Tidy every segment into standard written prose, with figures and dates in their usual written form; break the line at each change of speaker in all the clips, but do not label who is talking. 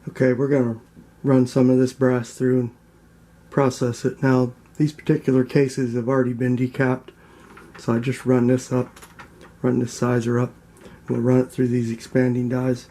Okay, we're going to run some of this brass through and process it. Now, these particular cases have already been decapped, so I just run this up, run this sizer up. We'll run it through these expanding dies.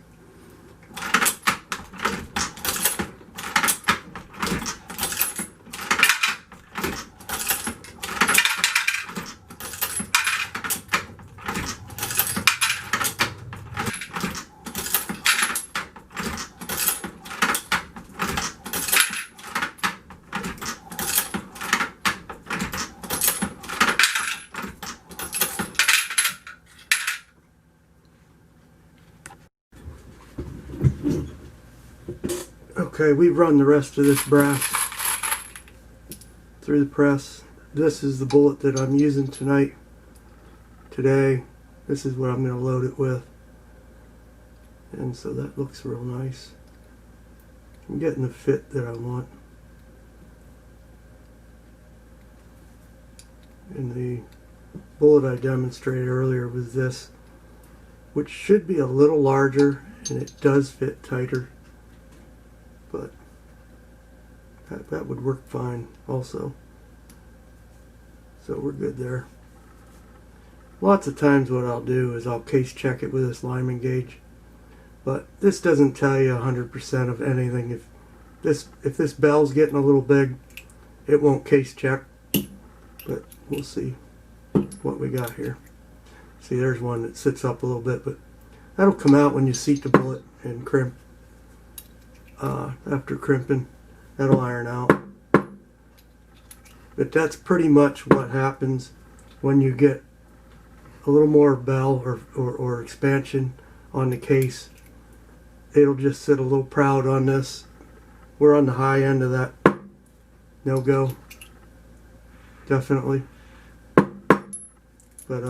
Okay, we've run the rest of this brass through the press. This is the bullet that I'm using today. This is what I'm going to load it with. And so that looks real nice. I'm getting the fit that I want. And the bullet I demonstrated earlier was this, which should be a little larger, and it does fit tighter. But that would work fine also. So we're good there. Lots of times what I'll do is I'll case check it with this lineman gauge. But this doesn't tell you 100% of anything. If this bell's getting a little big, it won't case check. But we'll see what we got here. See, there's one that sits up a little bit, but that'll come out when you seat the bullet and crimp. After crimping, that'll iron out. But that's pretty much what happens when you get a little more bell or expansion on the case. It'll just sit a little proud on this. We're on the high end of that no-go, definitely. But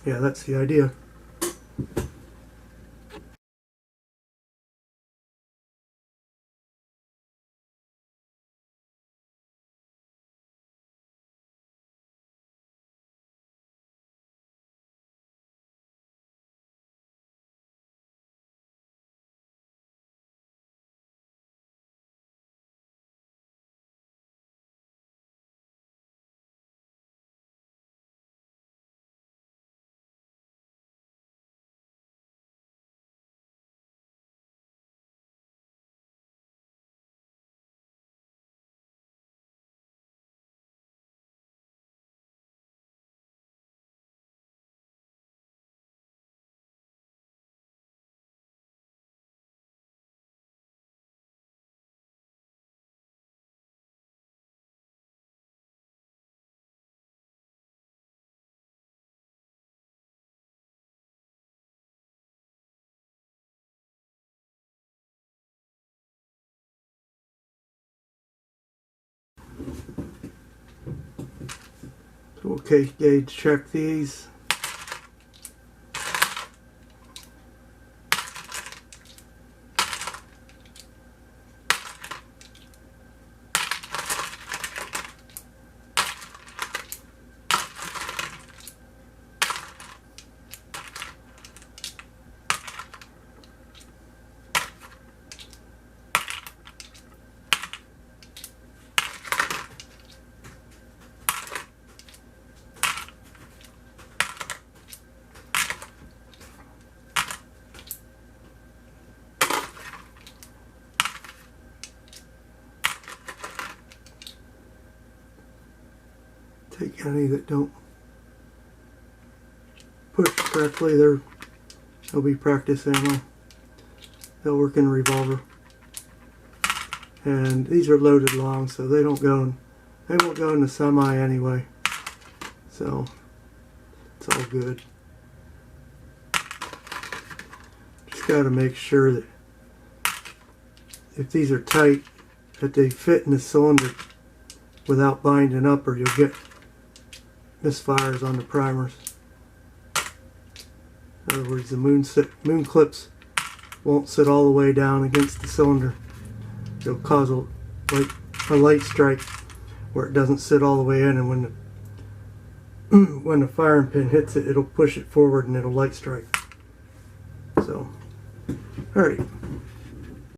yeah, that's the idea. So we'll case gauge check these. Take any that don't push correctly, they'll be practice ammo. They'll work in a revolver. And these are loaded long, so they won't go in the semi anyway. So it's all good. Just got to make sure that if these are tight, that they fit in the cylinder without binding up, or you'll get misfires on the primers. In other words, the moon clips won't sit all the way down against the cylinder. It'll cause a light strike where it doesn't sit all the way in, and when the firing pin hits it, it'll push it forward and it'll light strike. So Alright.